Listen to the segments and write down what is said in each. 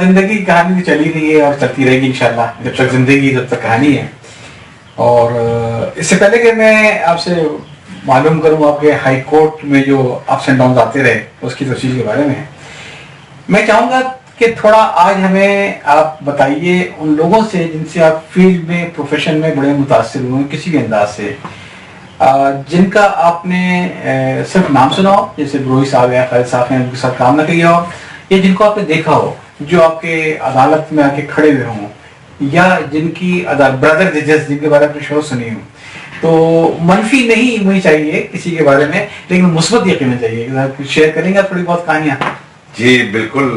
زندگی کی کہانی تو چلی رہی ہے اور چلتی رہے گی انشاءاللہ، جب تک زندگی جب تک کہانی ہے. اور اس سے پہلے کہ میں آپ سے معلوم کروں آپ کے ہائی کورٹ میں جو اپس اینڈ ڈاؤنز آتے رہے اس کی تفصیل کے بارے میں چاہوں گا کہ تھوڑا آج ہمیں آپ بتائیے ان لوگوں سے جن سے آپ فیلڈ میں پروفیشن میں بڑے متاثر ہوئے کسی بھی انداز سے، جن کا آپ نے صرف نام سنا ہو، جیسے بروئی صاحب ہیں، خالد صاحب ہیں، ان کے ساتھ کام نہ کیا ہو، یا جن کو آپ نے دیکھا ہو جو آپ کے عدالت میں آ کے کھڑے ہوئے ہوں، یا جن کی برادر ججز جن کے بارے میں شو سنی ہوں. تو منفی نہیں ہونی چاہیے کسی کے بارے میں، لیکن مثبت یقین چاہیے. شیئر کریں گے تھوڑی بہت کہانیاں؟ جی بالکل.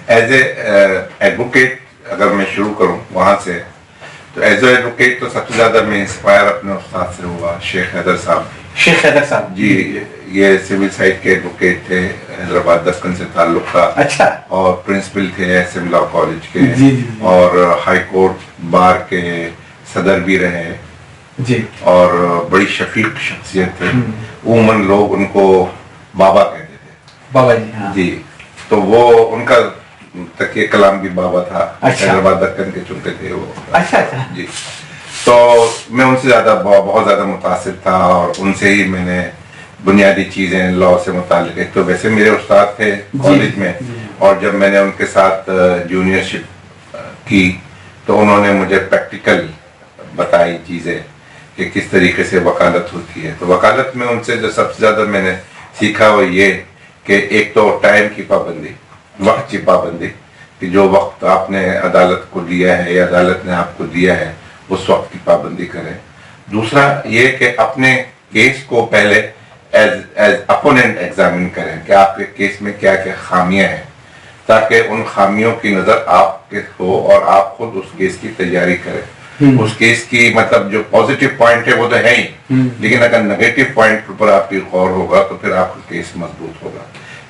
ایز اے ایڈوکیٹ اگر میں شروع کروں وہاں سے، تو ایز اے ایڈوکیٹ تو سب سے زیادہ میں انسپائر اپنے استاد سے ہوا، شیخ حیدر صاحب. شیخ حیدر صاحب جی، یہ سول سائٹ کے ایڈوکیٹ تھے، حیدرآباد دسکن سے تعلق کا. اچھا. اور پرنسپل تھے ایس ایم لا کالج کے. جی. اور ہائی کورٹ بار کے صدر بھی رہے. جی. اور بڑی شفیق شخصیت تھے. عموماً لوگ ان کو بابا کہتے تھے. بابا جی. ہاں جی. تو وہ ان کا تکیہ کلام بھی بابا تھا. حیدرآباد دکن کے چنتے تھے وہ. اچھا. جی. تو میں ان سے بہت زیادہ متاثر تھا، اور ان سے ہی میں نے بنیادی چیزیں لا سے متعلق. ایک تو ویسے میرے استاد تھے کالج میں، اور جب میں نے ان کے ساتھ جونیئر شپ کی تو انہوں نے مجھے پریکٹیکل بتائی چیزیں کہ کس طریقے سے وکالت ہوتی ہے. تو وکالت میں ان سے جو سب سے زیادہ میں نے سیکھا وہ یہ کہ ایک تو ٹائم کی پابندی، وقت کی پابندی، کہ جو وقت آپ نے عدالت کو دیا ہے یا عدالت نے آپ کو دیا ہے اس وقت کی پابندی کریں. دوسرا یہ کہ اپنے کیس کو پہلے ایز اپوننٹ ایگزامن کریں کہ آپ کے کیس میں کیا کیا خامیاں ہیں، تاکہ ان خامیوں کی نظر آپ کے ہو اور آپ خود اس کیس کی تیاری کریں. اس کیس کی مطلب جو پازیٹیو پوائنٹ ہے وہ تو ہے ہی، لیکن اگر نیگیٹو پوائنٹ پر آپ کی غور ہوگا تو پھر آپ کا کیس مضبوط ہوگا.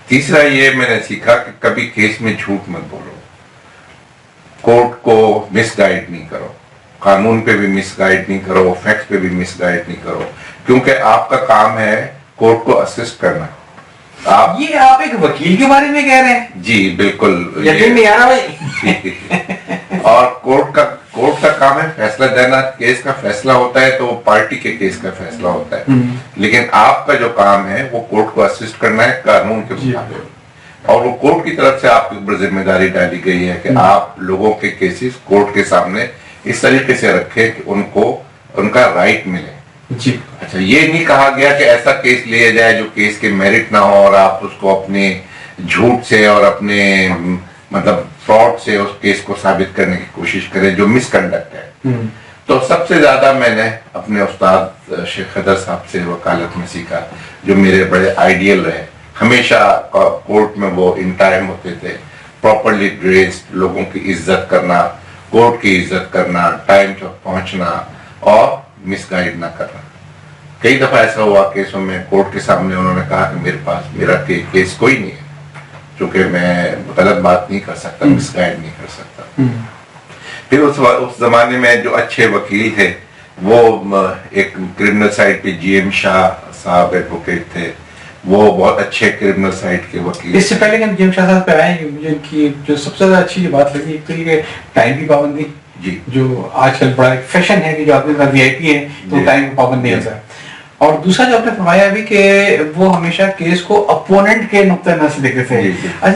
تیسرا یہ میں نے سیکھا کہ کبھی کیس میں جھوٹ مت بولو، کورٹ کو مس گائیڈ نہیں کرو، قانون پہ بھی مس گائیڈ نہیں کرو، فیکٹس پہ بھی مس گائیڈ نہیں کرو، کیونکہ آپ کا کام ہے کورٹ کو اسسٹ کرنا. یہ آپ ایک وکیل کے بارے میں کہہ رہے ہیں؟ جی بالکل. یقین نہیں آ رہا بھائی. اور کورٹ کا کام ہے فیصلہ دینا. کیس کا فیصلہ ہوتا ہے تو وہ پارٹی کے کیس کا فیصلہ ہوتا ہے، لیکن آپ کا جو کام ہے وہ کورٹ کو اسسٹ کرنا ہے قانون کے مطابق. اور وہ کورٹ کی طرف سے آپ کے اوپر ذمہ داری ڈالی گئی ہے کہ آپ لوگوں کے کیسز کورٹ کے سامنے اس طریقے سے رکھے کہ ان کو ان کا رائٹ ملے. جی. اچھا، یہ نہیں کہا گیا کہ ایسا کیس لیا جائے جو کیس کے میرٹ نہ ہو اور آپ اس کو اپنے جھوٹ سے اور اپنے مطلب فراڈ سے اس کیس کو ثابت کرنے کی کوشش کریں جو مس کنڈکٹ ہے. تو سب سے زیادہ میں نے اپنے استاد شیخ حیدر صاحب سے وکالت میں سیکھا، جو میرے بڑے آئیڈیل رہے. ہمیشہ کورٹ میں وہ ان ٹائم ہوتے تھے، پراپرلی ڈریسڈ، لوگوں کی عزت کرنا، کورٹ کی عزت کرنا، ٹائم پر پہنچنا، اور مس گائیڈ نہ کرنا. کئی دفعہ ایسا ہوا کیسوں میں کورٹ کے سامنے انہوں نے کہا کہ میرے پاس میرا کیس کوئی نہیں ہے، چونکہ میں غلط بات نہیں کر سکتا، مس گائیڈ نہیں کر سکتا. پھر اس زمانے میں جو اچھے وکیل تھے وہ ایک کرمنل سائڈ پہ جی ایم شاہ صاحب ایڈوکیٹ تھے، وہ بہت اچھے کرمنل سائڈ کے وکیل. اس سے پہلے کہ ہم جی ایم شاہ صاحب پہ آئے، مجھے ان کی جو سب سے زیادہ اچھی بات لگی ایک تو یہ کہ ٹائم کی پابندی، جی، جو آج کل بڑا ایک فیشن ہے کہ جو آدمی کا وی آئی پی ہے تو ٹائم کی پابند نہیں ہوتا ہے. اور دوسرا جو آپ نے فرمایا ابھی کہ وہ ہمیشہ کیس کو اپوننٹ کے نقطہ نظر سے دیکھتے تھے.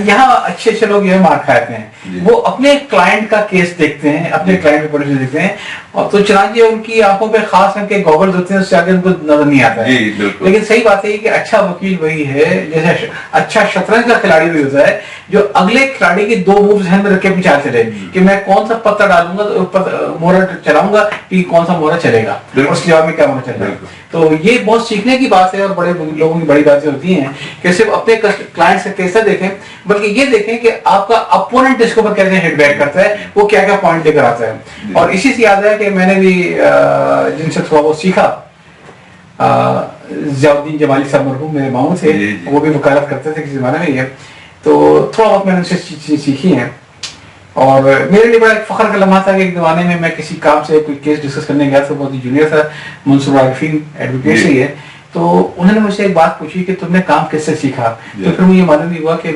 یہاں اچھے اچھے لوگ یہ مار کھاتے ہیں، وہ اپنے کلائنٹ کا کیس دیکھتے ہیں، اپنے کلائنٹ کے پولیس دیکھتے ہیں، اور تو چنانچہ ان کی آنکھوں پہ خاص کر کے گوگلز ہوتے ہیں، اس سے آگے ان کو نظر نہیں آتا ہے. لیکن صحیح بات ہے کہ اچھا وکیل وہی ہے، جیسے اچھا شطرنج کا کھلاڑی بھی ہوتا ہے جو اگلے کھلاڑی کے دو موو ذہن میں رکھ کے پیچھے چلے کہ میں کون سا پتہ ڈالوں گا، مورا چلاؤں گا کہ کون سا مورا چلے گا، اس جواب میں کیا مورا چلے گا. تو یہ بہت سیکھنے کی بات ہے، اور بڑے لوگوں کی بڑی باتیں ہوتی ہیں کہ صرف اپنے کلائنٹ سے کیسا دیکھیں، بلکہ یہ دیکھیں کہ آپ کا اپوننٹ اس کے اوپر کیسے ہٹ بیک کرتا ہے، وہ کیا کیا پوائنٹ لے کر آتا ہے. اور اسی سے یاد ہے کہ میں نے بھی جن سے تھوڑا بہت سیکھا، ضیاء الدین جمالی صاحب مرحوم میرے ماموں تھے، وہ بھی وکالت کرتے تھے کسی زمانے میں یہ، تو تھوڑا بہت میں نے ان سے چیزیں سیکھی ہیں. اور میرے لیے بڑا ایک فخر کا لمحہ تھا کہ ایک زمانے میں میں کسی کام سے کوئی کیس ڈسکس کرنے گیا تھا، بہت ہی جونیئر تھا، منصور عارفین ایڈوکیٹ سے ہی ہے. تو انہوں نے مجھ سے ایک بات پوچھی کہ تم نے کام کس سے سیکھا. تو پھر مجھے معلوم ہوا کہ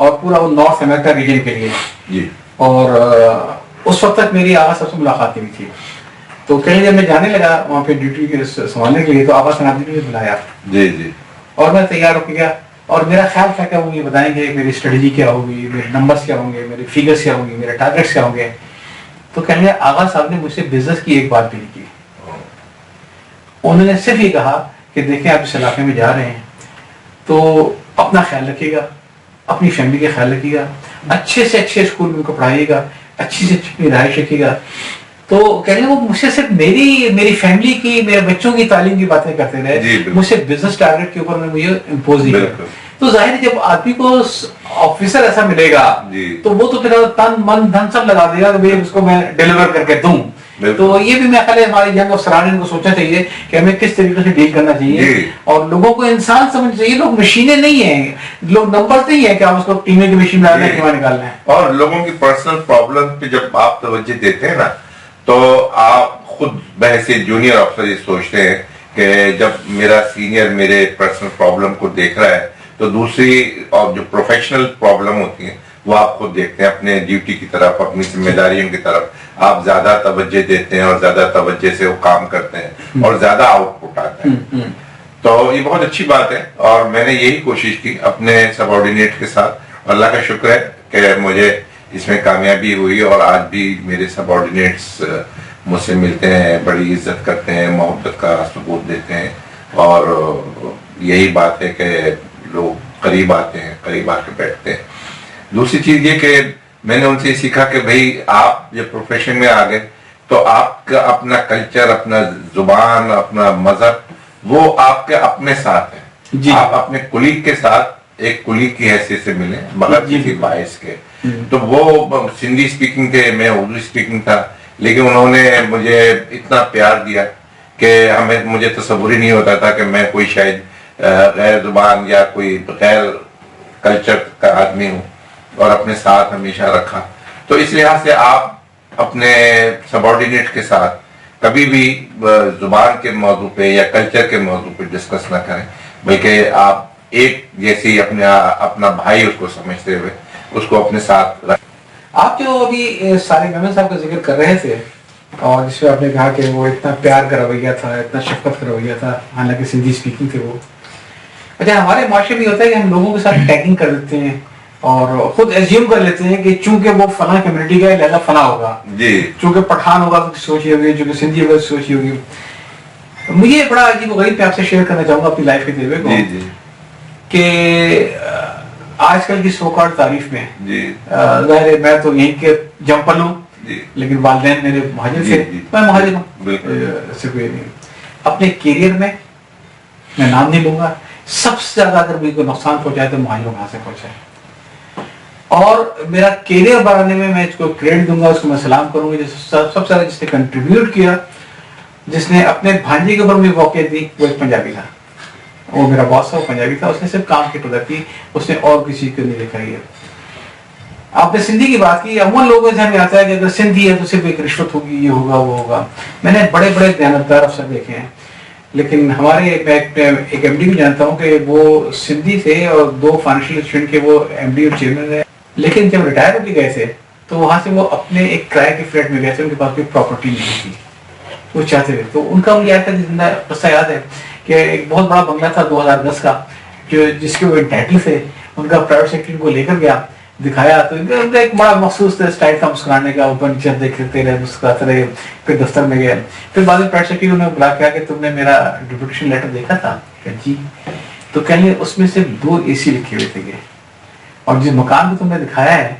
اور پورا وہ نارتھ امریکہ ریجن کے لیے جی. اور اس وقت تک میری آغا صاحب سے ملاقات نہیں تھی. تو کہیں جب میں جانے لگا وہاں پہ ڈیوٹی کے سنبھالنے کے لیے تو آغا صاحب نے مجھے بلایا. جی جی. اور میں تیار ہو کے گیا اور میرا خیال تھا کہ وہ یہ بتائیں گے میری اسٹریٹجی کیا ہوگی, میرے نمبرز کیا ہوں گے, میرے فیگرز کیا ہوں گے, میرے ٹارگیٹس کیا ہوں گے. تو کہنے لگے آغا صاحب نے مجھ سے بزنس کی ایک بات بھی نہیں کی. انہوں نے صرف یہ کہا کہ دیکھیں آپ اس علاقے میں جا رہے ہیں تو اپنا خیال رکھیے گا, اپنی فیملی کا خیال رکھیے گا, اچھے سے اچھے اسکول میں ان کو پڑھائیے گا, اچھی سے اچھی رہائش رکھیے گا. تو کہنے وہ مجھ سے صرف میری فیملی کی, میرے بچوں کی تعلیم کی باتیں کرتے رہے, مجھ سے بزنس ٹارگیٹ کے اوپر میں مجھے امپوز نہیں کیا. تو ظاہر ہے جب آدمی کو آفیسر ایسا ملے گا تو وہ تو پھر تن من دھن سب لگا دے گا کہ اس کو میں ڈیلیور کر کے دوں. تو یہ بھی میں خیال ہے ہمارے ینگ افسران کو سوچنا چاہیے کہ ہمیں کس طریقے سے ڈیل کرنا چاہیے اور لوگوں کو انسان سمجھنا چاہیے. لوگ مشینیں نہیں ہیں, لوگ نمبر نہیں ہے کہ آپ اس کو ٹیمیں کی مشین ڈالنا ہے, کیوں نکالنا ہے. اور لوگوں کی پرسنل پرابلم پہ جب آپ توجہ دیتے ہیں نا تو آپ خود بحیثیت جونیئر افسر یہ سوچتے ہیں کہ جب میرا سینئر میرے پرسنل پرابلم کو دیکھ رہا ہے تو دوسری اور جو پروفیشنل پرابلم ہوتی ہیں وہ آپ خود دیکھتے ہیں, اپنے ڈیوٹی کی طرف, اپنی ذمہ داریوں کی طرف آپ زیادہ توجہ دیتے ہیں اور زیادہ توجہ سے وہ کام کرتے ہیں اور زیادہ آؤٹ پٹ آتا ہے. تو یہ بہت اچھی بات ہے اور میں نے یہی کوشش کی اپنے سب آرڈینیٹ کے ساتھ. اللہ کا شکر ہے کہ مجھے اس میں کامیابی ہوئی اور آج بھی میرے سب آرڈینیٹس مجھ سے ملتے ہیں, بڑی عزت کرتے ہیں, محبت کا ثبوت دیتے ہیں اور یہی بات ہے کہ لوگ قریب آتے ہیں, قریب آ کے بیٹھتے ہیں. دوسری چیز یہ کہ میں نے ان سے سیکھا کہ بھئی آپ جب پروفیشن میں آ گئے تو آپ کا اپنا کلچر, اپنا زبان, اپنا مذہب وہ آپ کے اپنے ساتھ ہے. آپ اپنے کولیگ کے ساتھ ایک کولیگ کی حیثیت سے ملیں مگر کسی باعث کے. تو وہ سندھی اسپیکنگ تھے, میں اردو اسپیکنگ تھا, لیکن انہوں نے مجھے اتنا پیار دیا کہ مجھے تصور ہی نہیں ہوتا تھا کہ میں کوئی شاید غیر زبان یا کوئی غیر کلچر کا آدمی ہوں اور اپنے ساتھ ہمیشہ رکھا. تو اس لحاظ سے آپ اپنے سب آرڈینیٹ کے ساتھ کبھی بھی زبان کے موضوع پہ یا کلچر کے موضوع پہ ڈسکس نہ کریں, بلکہ آپ ایک جیسی اپنا بھائی اس کو سمجھتے ہوئے اس کو اپنے ساتھ رکھیں. آپ جو ابھی سارے محمد صاحب کا ذکر کر رہے تھے اور جس میں آپ نے کہا کہ وہ اتنا پیار کا رویہ تھا, اتنا شفقت کا رویہ تھا, حالانکہ سندھی اسپیکنگ تھے وہ. اچھا, ہمارے معاشرے میں ہوتا ہے کہ ہم لوگوں کے ساتھ ٹیگنگ کر دیتے ہیں اور خود ایزیوم کر لیتے ہیں کہ چونکہ وہ فلاں کمیونٹی کا ہے لہذا فلاں ہوگا, چونکہ پٹھان ہوگا تو سوچی ہوگی, چونکہ سندھی ہوگا تو سوچی ہوگی. مجھے بڑا عجیب و غریب پہ آپ سے شیئر کرنا چاہوں گا اپنی لائف کے تجربے کو کہ آج کل کی سو کارڈ تعریف میں ظاہر ہے میں تو یہیں کے جمپل ہوں لیکن والدین میرے مہاجر تھے, میں مہاجر ہوں. اپنے کیریئر میں نام نہیں لوں گا, سب سے زیادہ اگر مجھے کوئی نقصان پہنچائے تو مہاجروں کہاں سے پہنچائے. اور میرا کیریئر بڑھانے میں اس کو کریڈٹ دوں گا, اس کو میں سلام کروں گا سب سے زیادہ جس نے کنٹریبیوٹ کیا, جس نے اپنے بھانجے کے اوپر بھی واقع دی, وہ ایک پنجابی تھا. وہ میرا باس تھا, وہ پنجابی تھا, اس نے صرف کام کی قدر کی, اس نے اور کسی کو نہیں دکھائی ہے. آپ نے سندھی کی بات کی, عموماً لوگوں سے ہمیں آتا ہے کہ اگر سندھی ہے تو صرف ایک رشوت ہوگی, یہ ہوگا وہ ہوگا. میں نے بڑے بڑے دیانتدار افسر دیکھے ہیں, لیکن ہمارے ایک ایم ڈی بھی جانتا ہوں کہ وہ سندھی تھے اور 2 فائنینشیل انسٹیٹیوٹ کے وہ ایم ڈی اور چیئرمین رہے, لیکن جب ریٹائر ہو کے گئے تھے تو وہاں سے وہ اپنے ایک کرائے کے فلیٹ میں گئے تھے, ان کے پاس کوئی پراپرٹی نہیں تھی, وہ چاہتے تھے. تو ان کا مجھے آج تک زندہ قصہ یاد ہے کہ ایک بہت بڑا بنگلہ تھا 2010 کا جس کے وہ انٹائٹل تھے, ان کا پرائیویٹ سیکٹری کو لے کر گیا, دکھایا تو ان کا ایک بڑا مخصوص اسٹائل تھا مسکرانے کا, اوپر نیچے دیکھتے رہے, مسکراتے رہے. پھر دفتر میں گئے, پھر بعد میں پرائیویٹ سیکٹری نے بلا کیا کہ تم نے میرا ڈپوٹیشن لیٹر دیکھا تھا, کہ جی. تو کہنے اس میں صرف 2 AC لکھے ہوئے تھے, اور جس مکان کو تم نے دکھایا ہے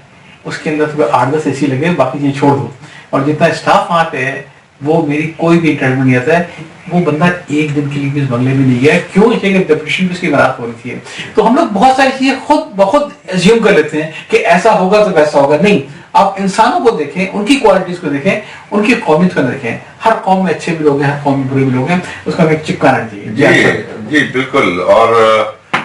اس کے اندر تمہیں 8-10 AC لگے, باقی چیزیں چھوڑ دو. اور جتنا اسٹاف وہاں پہ ہے وہ میری کوئی بھی انٹرویو نہیں آتا ہے. وہ بندہ ایک دن کے لیے بھی اس بنگلے میں نہیں گیا, کیوں؟ کہ ڈپریشن کی اس کی برات ہو رہی تھی. تو ہم لوگ بہت ساری چیزیں خود بخود ایزیوم کر لیتے ہیں کہ ایسا ہوگا تو ویسا ہوگا. نہیں, آپ انسانوں کو دیکھیں, ان کی کوالٹیز کو دیکھیں, ان کی قومیت کو دیکھیں. ہر قوم میں اچھے بھی لوگ ہیں, ہر قوم میں برے بھی لوگ ہیں, اس کا ہمیں چپکانا چاہیے. جی بالکل. اور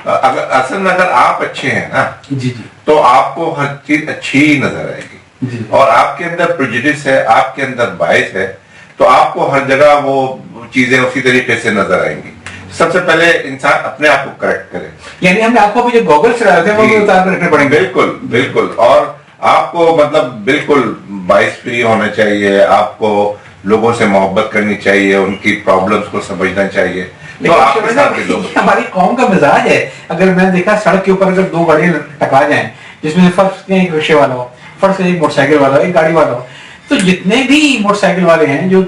اصل میں اگر آپ اچھے ہیں نا جی تو آپ کو ہر چیز اچھی نظر آئے گی, اور آپ کے اندر پریجوڈس ہے, آپ کے اندر باعث ہے, تو آپ کو ہر جگہ وہ چیزیں اسی طریقے سے نظر آئیں گی. سب سے پہلے انسان اپنے آپ کو کریکٹ کرے. یعنی ہمیں آنکھوں پہ جو گوگلس رہتے ہیں وہ بھی اتار کر رکھنے پڑیں گے. بالکل بالکل. اور آپ کو مطلب بالکل باعث فری ہونا چاہیے, آپ کو لوگوں سے محبت کرنی چاہیے, ان کی پرابلمس کو سمجھنا چاہیے. تو آپ کے ساتھ بھی لوگ, ہماری قوم کا مزاج ہے, اگر میں نے دیکھا سڑک کے اوپر اگر دو گاڑیاں ٹکرا جائیں جس میں سے فرض ایک رکشے والا ہو, فرض ایک موٹر سائیکل والا ہو, ایک گاڑی والا ہو, تو جتنے بھی موٹر سائیکل والے ہیں جو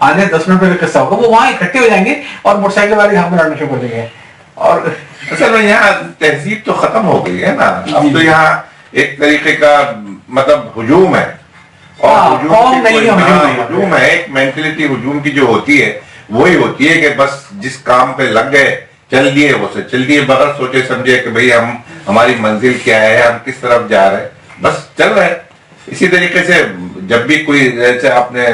آنے 10 منٹ پہ قصہ ہوگا وہ وہاں اکٹھے ہو جائیں گے اور موٹر سائیکل والے یہاں پہ لڑنا شروع کر دیں گے. اور اصل میں یہاں تہذیب تو ختم ہو گئی ہے نا, اب تو یہاں ایک طریقے کا مطلب ہجوم ہے. اور ہجوم ہے, ایک مینٹلٹی ہجوم کی جو ہوتی ہے وہی ہوتی ہے کہ بس جس کام پہ لگ گئے چل دیے, وہ سے چل دیے بغیر سوچے سمجھے کہ بھئی ہماری منزل کیا ہے, ہم کس طرف جا رہے ہیں, بس چل رہے. اسی طریقے سے جب بھی کوئی, جیسے آپ نے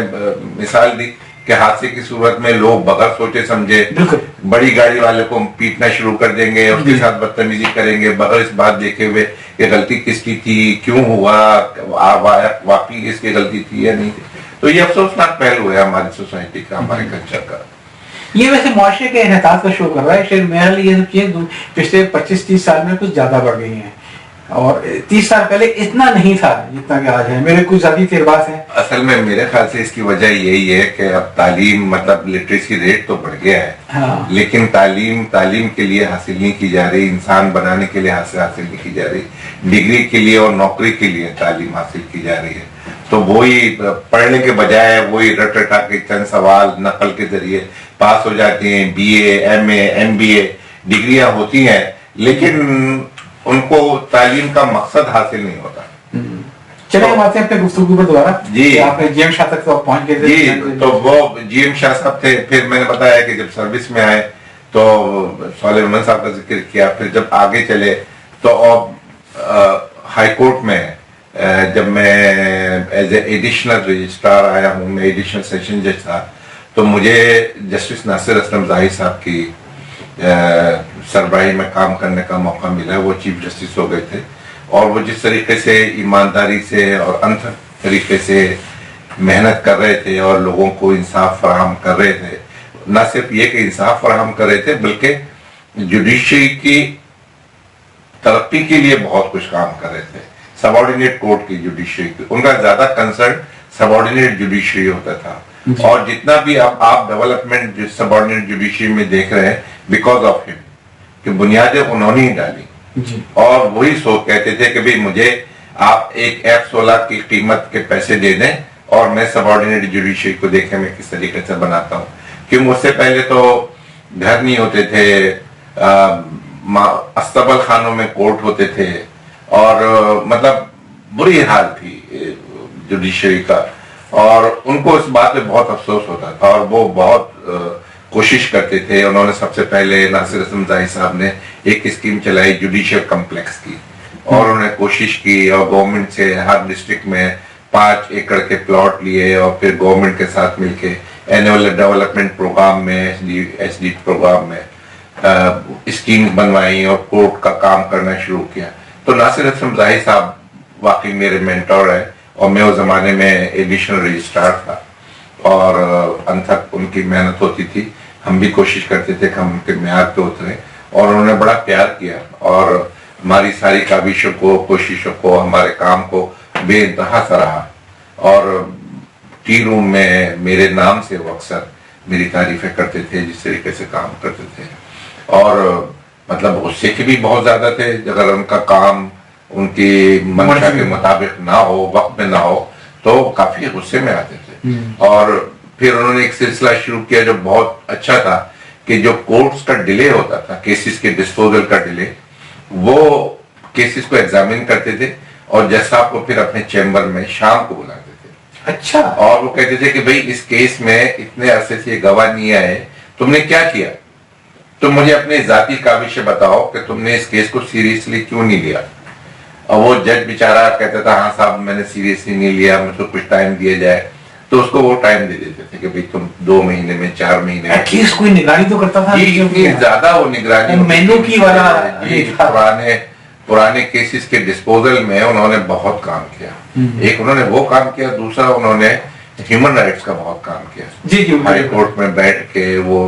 مثال دی کہ حادثے کی صورت میں لوگ بغیر سوچے سمجھے بڑی گاڑی والے کو پیٹنا شروع کر دیں گے, اس کے ساتھ بدتمیزی کریں گے بغیر اس بات دیکھے ہوئے کہ غلطی کس کی تھی, کیوں ہوا, واقعی اس کی غلطی تھی یا نہیں تھی. تو یہ افسوسناک پہلو ہے ہماری سوسائٹی کا, ہمارے کلچر کا. یہ ویسے معاشرے کے انحطاط کا شو کر رہا ہے. شاید میرا یہ سب چیزیں پچھلے 25-30 سال میں کچھ زیادہ بڑھ گئی ہیں, اور 30 سال پہلے اتنا نہیں تھا جتنا کہ آج ہے. میرے کچھ ذاتی تجربات ہیں. اصل میں میرے خیال سے اس کی وجہ یہی ہے کہ اب تعلیم مطلب لٹریسی ریٹ تو بڑھ گیا ہے, لیکن تعلیم کے لیے حاصل نہیں کی جا رہی, انسان بنانے کے لیے حاصل نہیں کی جا رہی, ڈگری کے لیے اور نوکری کے لیے تعلیم حاصل کی جا رہی ہے. تو وہی پڑھنے کے بجائے وہی رٹ رٹا کے چند سوال نقل کے ذریعے پاس ہو جاتے ہیں. B A, M A, M B A ڈگریاں ہوتی ہیں, لیکن ان کو تعلیم کا مقصد حاصل نہیں ہوتا. چلیں ہم آتے ہیں اپنے گفتگو پر دوبارہ. جی, آپ نے جی ایم شاہ تک تو پہنچ گئے تھے. جی, تو وہ جی ایم شاہ صاحب تھے. پھر میں نے بتایا کہ جب سروس میں آئے تو صالح رحمان صاحب کا ذکر کیا. پھر جب آگے چلے تو ہائی کورٹ میں جب میں ایز اے ایڈیشنل رجسٹرار آیا ہوں, میں ایڈیشنل سیشن جج تھا, تو مجھے جسٹس ناصر اسلم زاہی صاحب کی سربراہی میں کام کرنے کا موقع ملا. وہ چیف جسٹس ہو گئے تھے, اور وہ جس طریقے سے ایمانداری سے اور انتھک طریقے سے محنت کر رہے تھے اور لوگوں کو انصاف فراہم کر رہے تھے, نہ صرف یہ کہ انصاف فراہم کر رہے تھے بلکہ جوڈیشری کی ترقی کے لیے بہت کچھ کام کر رہے تھے. سبارڈینیٹ کورٹ کی جوڈیشری کی, ان کا زیادہ کنسرن سبارڈینیٹ جوڈیشری ہوتا تھا. اور جتنا بھی آپ ڈیولپمنٹ سبارڈینیٹ جوڈیشری میں دیکھ رہے ہیں بیکاز آف ہم, کہ بنیادیں انہوں نے ہی ڈالی. اور وہی سوچ کہتے تھے کہ بھئی مجھے آپ ایک F-16 کی قیمت کے پیسے دے دیں اور میں سبارڈینیٹ جوڈیشری کو دیکھیں میں کس طریقے سے بناتا ہوں. کیوں مجھ سے پہلے تو گھر نہیں ہوتے تھے, استبل خانوں میں کورٹ ہوتے تھے, اور مطلب بری حال تھی جوڈیشری کا. اور ان کو اس بات پہ بہت افسوس ہوتا تھا, اور وہ بہت کوشش کرتے تھے. انہوں نے سب سے پہلے ناصر اسلم زاہی صاحب نے ایک اسکیم چلائی جوڈیشل کمپلیکس کی, اور انہوں نے کوشش کی اور گورنمنٹ سے ہر ڈسٹرکٹ میں 5 ایکڑ کے پلاٹ لیے, اور پھر گورنمنٹ کے ساتھ مل کے اینول ڈیولپمنٹ پروگرام میں, ایس ڈی پروگرام میں اسکیم بنوائی اور کورٹ کا کام کرنا شروع کیا. تو ناصر اسلم زاہی صاحب واقعی میرے مینٹور ہے, اور میں اس زمانے میں ایڈیشنل رجسٹرار تھا, اور انتھک ان کی محنت ہوتی تھی. ہم بھی کوشش کرتے تھے کہ ہم ان کے معیار پہ اتریں, اور انہوں نے بڑا پیار کیا, اور ہماری ساری کاوشوں کو, کوششوں کو, ہمارے کام کو بے انتہا سراہا. اور ٹی روم میں میرے نام سے وہ اکثر میری تعریفیں کرتے تھے, جس طریقے سے کام کرتے تھے. اور مطلب غصے کے بھی بہت زیادہ تھے, اگر ان کا کام ان کی منشا کے مطابق نہ ہو, وقت میں نہ ہو, تو کافی غصے میں آتے تھے. اور پھر انہوں نے ایک سلسلہ شروع کیا جو بہت اچھا تھا, کہ جو کورٹس کا ڈیلے ہوتا تھا, کیسز کے ڈسپوزل کا ڈیلے, وہ کیسز کو ایگزامن کرتے تھے اور جج صاحب کو پھر اپنے چیمبر میں شام کو بلاتے تھے. اچھا. اور وہ کہتے تھے کہ بھئی اس کیس میں اتنے عرصے سے گواہ نہیں آئے, تم نے کیا کیا, تم مجھے اپنے ذاتی کاوشیں بتاؤ کہ تم نے اس کیس کو سیریسلی کیوں نہیں لیا. اور وہ جج بیچارہ کہتا تھا ہاں صاحب میں نے سیریسلی نہیں لیا, مجھ کو کچھ ٹائم دیا جائے. تو اس کو وہ ٹائم دے دیتے تھے کہ بھئی تم 2 مہینے میں 4 مہینے میں. ایٹ لیسٹ کوئی نگرانی تو کرتا تھا. اتنی زیادہ وہ نگرانی, مینو کی والا پرانے کیسز کے ڈسپوزل میں انہوں نے بہت کام کیا. ایک انہوں نے وہ کام کیا, دوسرا انہوں نے ہیومن رائٹس کا بہت کام کیا. ہائی کورٹ میں بیٹھ کے وہ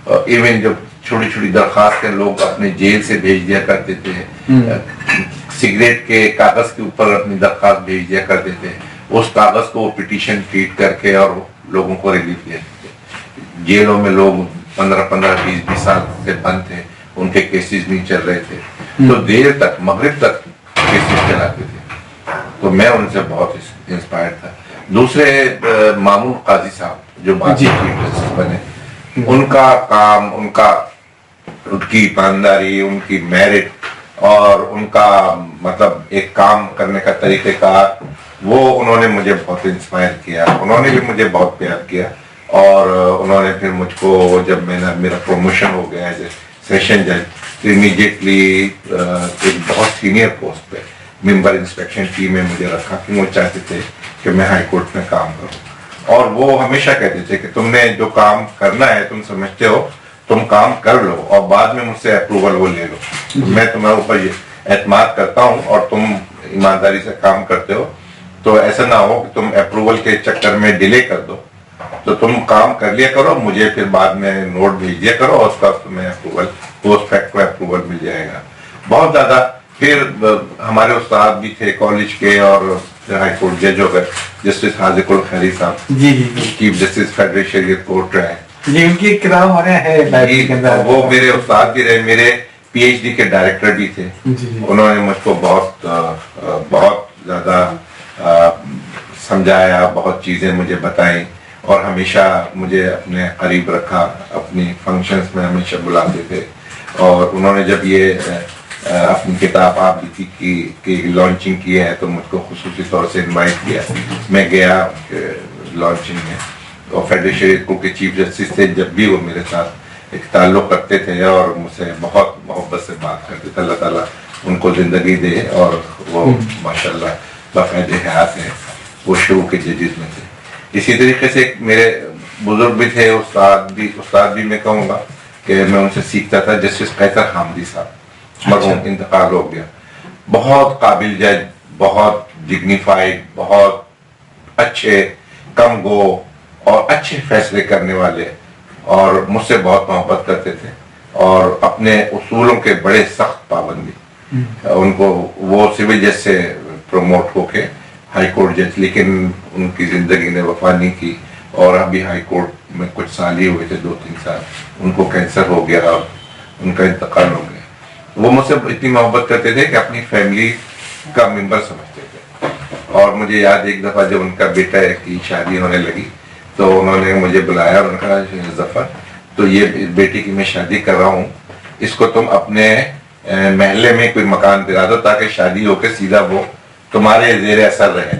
ایون جب چھوٹی چھوٹی درخواستیں لوگ اپنے جیل سے بھیج دیا کرتے تھے، سگریٹ کے کاغذ کے اوپر اپنی درخواست بھیج دیا کرتے تھے، اس کاغذ کو وہ پٹیشن ٹریٹ کر کے اور لوگوں کو ریلیف دیتے تھے. جیلوں میں لوگ 15-20 سال سے بند تھے، ان کے کیسز نہیں چل رہے تھے، تو دیر تک مغرب تک کیسز چلاتے تھے. تو میں ان سے بہت انسپائر تھا. دوسرے مامون قاضی صاحب جو بعد میں چیف جسٹس بنے، ان کا کام، ان کی ایمانداری، ان کی میرٹ اور ان کا مطلب ایک کام کرنے کا طریقہ کار، وہ انہوں نے مجھے بہت انسپائر کیا. انہوں نے بھی مجھے بہت پیار کیا، اور انہوں نے پھر مجھ کو جب میرا پروموشن ہو گیا ایز اے سیشن جج، تو امیڈیٹلی ایک بہت سینئر پوسٹ پہ ممبر انسپیکشن ٹیم میں مجھے رکھا، کہ وہ چاہتے تھے کہ میں ہائی کورٹ میں کام کروں. اور وہ ہمیشہ کہتے تھے کہ تم نے جو کام کرنا ہے، تم سمجھتے ہو، تم کام کر لو اور بعد میں مجھ سے اپروول وہ لے لو. میں تمہارے اوپر اعتماد کرتا ہوں اور تم ایمانداری سے کام کرتے ہو، تو ایسا نہ ہو کہ تم اپروول کے چکر میں ڈیلے کر دو. تو تم کام کر لیا کرو، مجھے پھر بعد میں نوٹ بھیج دیا کرو، اور اس کا تمہیں اپروول پوسٹ فیکٹ کو اپروول مل جائے گا. بہت زیادہ. پھر ہمارے استاد بھی تھے کالج کے، اور ہائی کورٹ جج ہو گئے جسٹس حاذق الخیری صاحب، چیف جسٹس فیڈرل شریعت کورٹ رہے. جی، ان کی ایک کتاب ہمارے ہے لائبریری کے اندر. وہ میرے استاد بھی رہے، میرے پی ایچ ڈی کے ڈائریکٹر بھی تھے. انہوں نے مجھ کو بہت زیادہ سمجھایا، بہت چیزیں مجھے بتائیں، اور ہمیشہ مجھے اپنے قریب رکھا. اپنی فنکشنز میں ہمیشہ بلاتے تھے. اور انہوں نے جب یہ اپنی کتاب آپ بیتی کی لانچنگ کی ہے، تو مجھ کو خصوصی طور سے انوائٹ کیا. میں گیا لانچنگ میں. اور فیڈرل شریعت کورٹ کے چیف جسٹس تھے، جب بھی وہ میرے ساتھ ایک تعلق رکھتے تھے اور مجھ سے بہت محبت سے بات کرتے تھے. اللہ تعالیٰ ان کو زندگی دے، اور وہ ماشاءاللہ باقاعدہ حیات ہیں. وہ شروع کے ججز میں تھے. اسی طریقے سے میرے بزرگ بھی تھے، استاد بھی میں کہوں گا کہ میں ان سے سیکھتا تھا. جسٹس قیصر حامدی صاحب، مرحوم، انتقال ہو گیا. بہت قابل جج، بہت ڈگنیفائڈ، بہت اچھے، کم گو اور اچھے فیصلے کرنے والے، اور مجھ سے بہت محبت کرتے تھے، اور اپنے اصولوں کے بڑے سخت پابندی. ان کو وہ سول جج سے پروموٹ ہو کے ہائی کورٹ جج، لیکن ان کی زندگی نے وفا نہیں کی، اور ابھی ہائی کورٹ میں کچھ سال ہی ہوئے تھے، 2-3 سال. ان کو کینسر ہو گیا اور ان کا انتقال ہو گیا. وہ مجھ سے اتنی محبت کرتے تھے کہ اپنی فیملی کا ممبر سمجھتے تھے. اور مجھے یاد ایک دفعہ جب ان کا بیٹا کی شادی ہونے لگی، تو انہوں نے مجھے بلایا اور انہوں نے کہا، ظفر، تو یہ بیٹی کی میں شادی کر رہا ہوں، اس کو تم اپنے محلے میں کوئی مکان دلا دو تاکہ شادی ہو کے سیدھا وہ تمہارے زیر اثر رہے.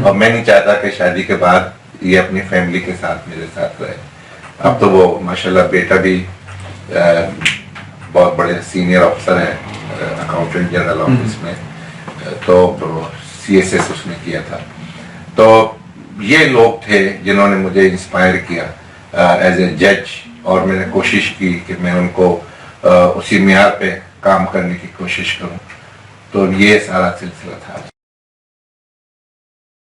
اور میں نہیں چاہتا کہ شادی کے بعد یہ اپنی فیملی کے ساتھ میرے ساتھ رہے. اب تو وہ ماشاءاللہ بیٹا بھی بہت بڑے سینئر افسر ہے، اکاؤنٹنٹ جنرل آفس میں، تو CSS اس نے کیا تھا. تو یہ لوگ تھے جنہوں نے مجھے انسپائر کیا ایز اے جج، اور میں نے کوشش کی کہ میں ان کو اسی معیار پہ کام کرنے کی کوشش کروں. تو یہ سارا سلسلہ تھا.